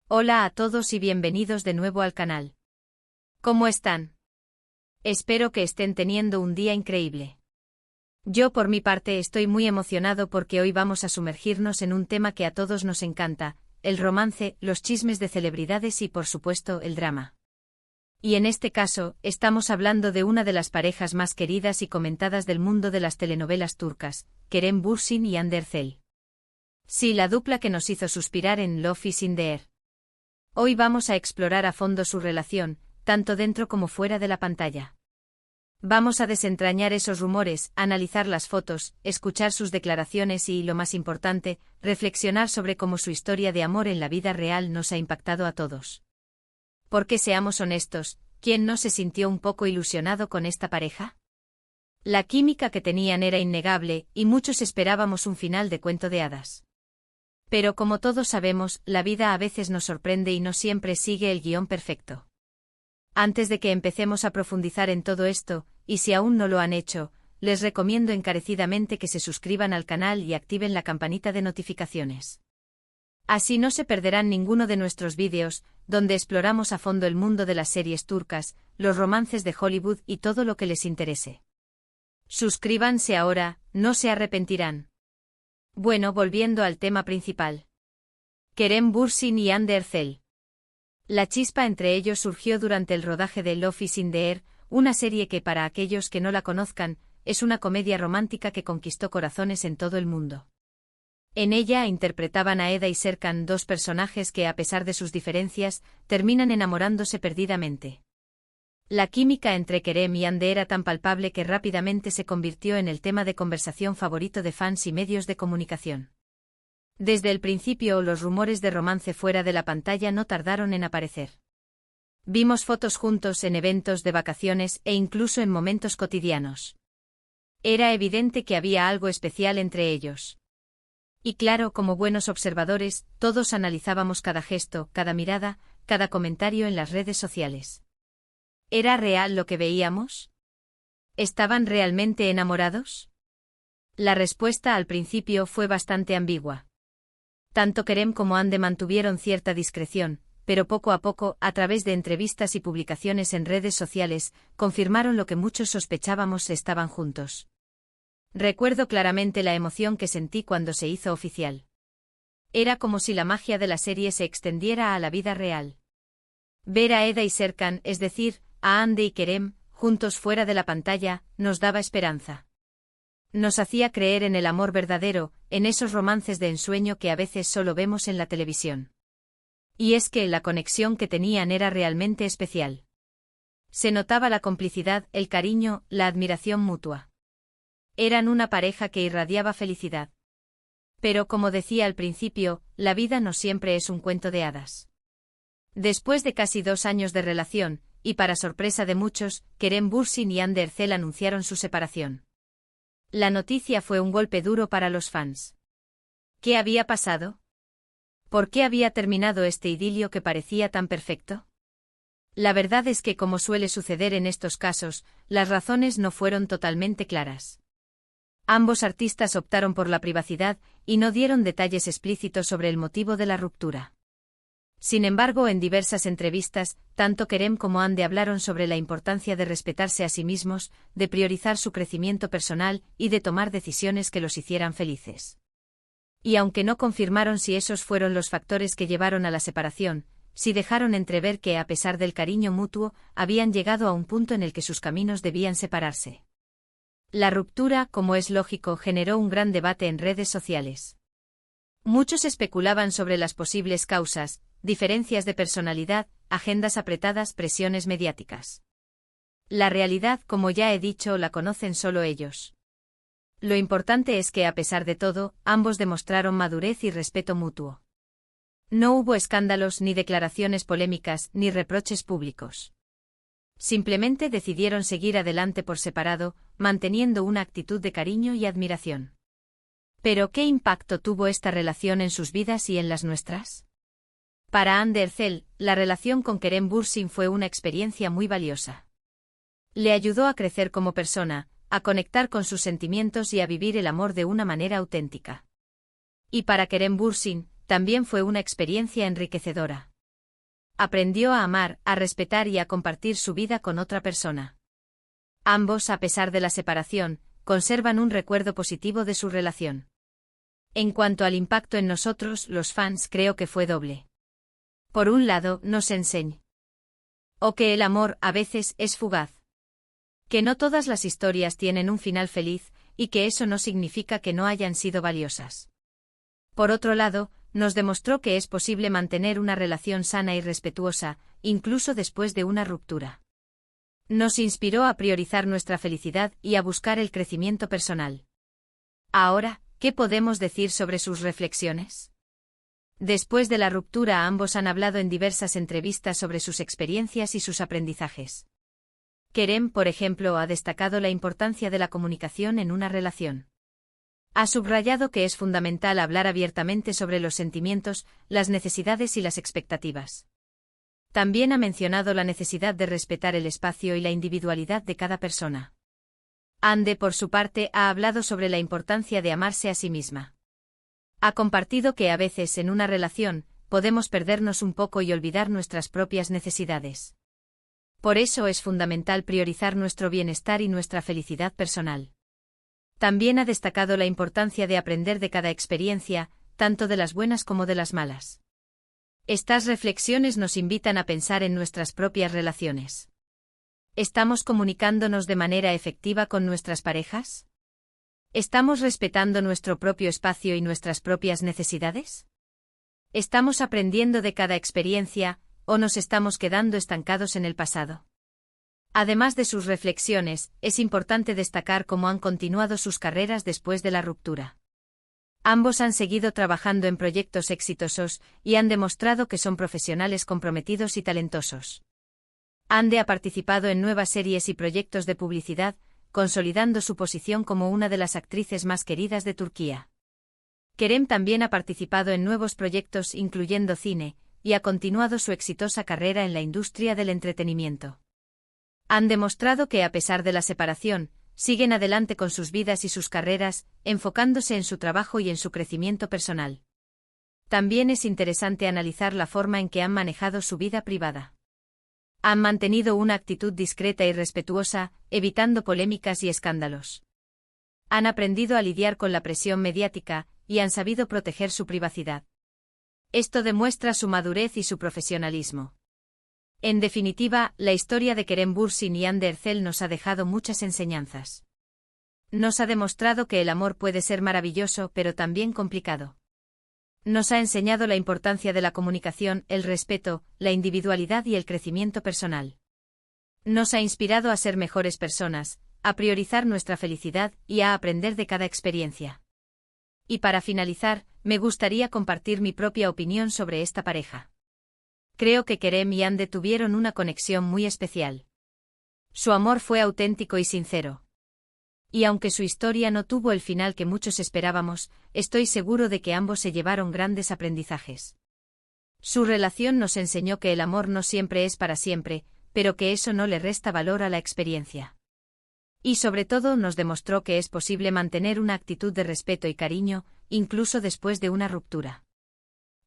Hola a todos y bienvenidos de nuevo al canal. ¿Cómo están? Espero que estén teniendo un día increíble. Yo por mi parte estoy muy emocionado porque hoy vamos a sumergirnos en un tema que a todos nos encanta, el romance, los chismes de celebridades y por supuesto el drama. Y en este caso, estamos hablando de una de las parejas más queridas y comentadas del mundo de las telenovelas turcas, Kerem Bürsin y Hande Erçel. Sí, la dupla que nos hizo suspirar en Love is in the Air. Hoy vamos a explorar a fondo su relación, tanto dentro como fuera de la pantalla. Vamos a desentrañar esos rumores, analizar las fotos, escuchar sus declaraciones y, lo más importante, reflexionar sobre cómo su historia de amor en la vida real nos ha impactado a todos. Porque seamos honestos, ¿quién no se sintió un poco ilusionado con esta pareja? La química que tenían era innegable, y muchos esperábamos un final de cuento de hadas. Pero como todos sabemos, la vida a veces nos sorprende y no siempre sigue el guión perfecto. Antes de que empecemos a profundizar en todo esto, y si aún no lo han hecho, les recomiendo encarecidamente que se suscriban al canal y activen la campanita de notificaciones. Así no se perderán ninguno de nuestros vídeos, donde exploramos a fondo el mundo de las series turcas, los romances de Hollywood y todo lo que les interese. Suscríbanse ahora, no se arrepentirán. Bueno, volviendo al tema principal. Kerem Bürsin y Hande Erçel. La chispa entre ellos surgió durante el rodaje de Love is in the Air, una serie que para aquellos que no la conozcan, es una comedia romántica que conquistó corazones en todo el mundo. En ella interpretaban a Eda y Serkan, dos personajes que a pesar de sus diferencias, terminan enamorándose perdidamente. La química entre Kerem y Hande era tan palpable que rápidamente se convirtió en el tema de conversación favorito de fans y medios de comunicación. Desde el principio los rumores de romance fuera de la pantalla no tardaron en aparecer. Vimos fotos juntos en eventos de vacaciones e incluso en momentos cotidianos. Era evidente que había algo especial entre ellos. Y claro, como buenos observadores, todos analizábamos cada gesto, cada mirada, cada comentario en las redes sociales. ¿Era real lo que veíamos? ¿Estaban realmente enamorados? La respuesta al principio fue bastante ambigua. Tanto Kerem como Hande mantuvieron cierta discreción, pero poco a poco, a través de entrevistas y publicaciones en redes sociales, confirmaron lo que muchos sospechábamos: estaban juntos. Recuerdo claramente la emoción que sentí cuando se hizo oficial. Era como si la magia de la serie se extendiera a la vida real. Ver a Eda y Serkan, es decir, a Hande y Kerem, juntos fuera de la pantalla, nos daba esperanza. Nos hacía creer en el amor verdadero, en esos romances de ensueño que a veces solo vemos en la televisión. Y es que la conexión que tenían era realmente especial. Se notaba la complicidad, el cariño, la admiración mutua. Eran una pareja que irradiaba felicidad. Pero como decía al principio, la vida no siempre es un cuento de hadas. Después de casi 2 años de relación, y para sorpresa de muchos, Kerem Bürsin y Hande Erçel anunciaron su separación. La noticia fue un golpe duro para los fans. ¿Qué había pasado? ¿Por qué había terminado este idilio que parecía tan perfecto? La verdad es que, como suele suceder en estos casos, las razones no fueron totalmente claras. Ambos artistas optaron por la privacidad y no dieron detalles explícitos sobre el motivo de la ruptura. Sin embargo, en diversas entrevistas, tanto Kerem como Hande hablaron sobre la importancia de respetarse a sí mismos, de priorizar su crecimiento personal y de tomar decisiones que los hicieran felices. Y aunque no confirmaron si esos fueron los factores que llevaron a la separación, sí dejaron entrever que, a pesar del cariño mutuo, habían llegado a un punto en el que sus caminos debían separarse. La ruptura, como es lógico, generó un gran debate en redes sociales. Muchos especulaban sobre las posibles causas: diferencias de personalidad, agendas apretadas, presiones mediáticas. La realidad, como ya he dicho, la conocen solo ellos. Lo importante es que, a pesar de todo, ambos demostraron madurez y respeto mutuo. No hubo escándalos, ni declaraciones polémicas, ni reproches públicos. Simplemente decidieron seguir adelante por separado, manteniendo una actitud de cariño y admiración. Pero ¿qué impacto tuvo esta relación en sus vidas y en las nuestras? Para Hande Erçel, la relación con Kerem Bürsin fue una experiencia muy valiosa. Le ayudó a crecer como persona, a conectar con sus sentimientos y a vivir el amor de una manera auténtica. Y para Kerem Bürsin, también fue una experiencia enriquecedora. Aprendió a amar, a respetar y a compartir su vida con otra persona. Ambos, a pesar de la separación, conservan un recuerdo positivo de su relación. En cuanto al impacto en nosotros, los fans, creo que fue doble. Por un lado, nos enseña que el amor, a veces, es fugaz. Que no todas las historias tienen un final feliz, y que eso no significa que no hayan sido valiosas. Por otro lado, nos demostró que es posible mantener una relación sana y respetuosa, incluso después de una ruptura. Nos inspiró a priorizar nuestra felicidad y a buscar el crecimiento personal. Ahora, ¿qué podemos decir sobre sus reflexiones? Después de la ruptura, ambos han hablado en diversas entrevistas sobre sus experiencias y sus aprendizajes. Kerem, por ejemplo, ha destacado la importancia de la comunicación en una relación. Ha subrayado que es fundamental hablar abiertamente sobre los sentimientos, las necesidades y las expectativas. También ha mencionado la necesidad de respetar el espacio y la individualidad de cada persona. Ande, por su parte, ha hablado sobre la importancia de amarse a sí misma. Ha compartido que a veces en una relación, podemos perdernos un poco y olvidar nuestras propias necesidades. Por eso es fundamental priorizar nuestro bienestar y nuestra felicidad personal. También ha destacado la importancia de aprender de cada experiencia, tanto de las buenas como de las malas. Estas reflexiones nos invitan a pensar en nuestras propias relaciones. ¿Estamos comunicándonos de manera efectiva con nuestras parejas? ¿Estamos respetando nuestro propio espacio y nuestras propias necesidades? ¿Estamos aprendiendo de cada experiencia, o nos estamos quedando estancados en el pasado? Además de sus reflexiones, es importante destacar cómo han continuado sus carreras después de la ruptura. Ambos han seguido trabajando en proyectos exitosos y han demostrado que son profesionales comprometidos y talentosos. Ande ha participado en nuevas series y proyectos de publicidad, consolidando su posición como una de las actrices más queridas de Turquía. Kerem también ha participado en nuevos proyectos incluyendo cine, y ha continuado su exitosa carrera en la industria del entretenimiento. Han demostrado que a pesar de la separación, siguen adelante con sus vidas y sus carreras, enfocándose en su trabajo y en su crecimiento personal. También es interesante analizar la forma en que han manejado su vida privada. Han mantenido una actitud discreta y respetuosa, evitando polémicas y escándalos. Han aprendido a lidiar con la presión mediática, y han sabido proteger su privacidad. Esto demuestra su madurez y su profesionalismo. En definitiva, la historia de Kerem Bürsin y Hande Erçel nos ha dejado muchas enseñanzas. Nos ha demostrado que el amor puede ser maravilloso pero también complicado. Nos ha enseñado la importancia de la comunicación, el respeto, la individualidad y el crecimiento personal. Nos ha inspirado a ser mejores personas, a priorizar nuestra felicidad y a aprender de cada experiencia. Y para finalizar, me gustaría compartir mi propia opinión sobre esta pareja. Creo que Kerem y Hande tuvieron una conexión muy especial. Su amor fue auténtico y sincero. Y aunque su historia no tuvo el final que muchos esperábamos, estoy seguro de que ambos se llevaron grandes aprendizajes. Su relación nos enseñó que el amor no siempre es para siempre, pero que eso no le resta valor a la experiencia. Y sobre todo nos demostró que es posible mantener una actitud de respeto y cariño, incluso después de una ruptura.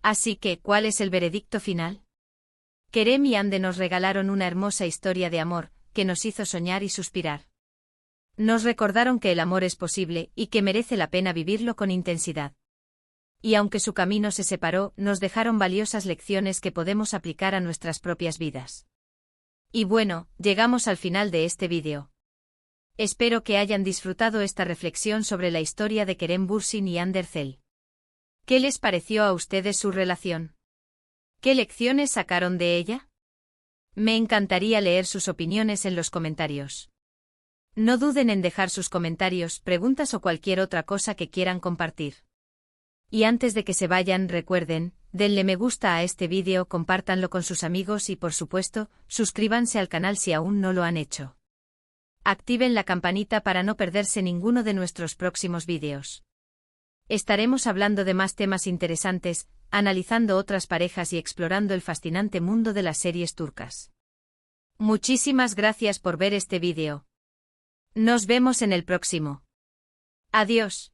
Así que, ¿cuál es el veredicto final? Kerem y Hande nos regalaron una hermosa historia de amor, que nos hizo soñar y suspirar. Nos recordaron que el amor es posible y que merece la pena vivirlo con intensidad. Y aunque su camino se separó, nos dejaron valiosas lecciones que podemos aplicar a nuestras propias vidas. Y bueno, llegamos al final de este vídeo. Espero que hayan disfrutado esta reflexión sobre la historia de Kerem Bürsin y Hande Erçel. ¿Qué les pareció a ustedes su relación? ¿Qué lecciones sacaron de ella? Me encantaría leer sus opiniones en los comentarios. No duden en dejar sus comentarios, preguntas o cualquier otra cosa que quieran compartir. Y antes de que se vayan, recuerden, denle me gusta a este vídeo, compártanlo con sus amigos y por supuesto, suscríbanse al canal si aún no lo han hecho. Activen la campanita para no perderse ninguno de nuestros próximos vídeos. Estaremos hablando de más temas interesantes, analizando otras parejas y explorando el fascinante mundo de las series turcas. Muchísimas gracias por ver este vídeo. Nos vemos en el próximo. Adiós.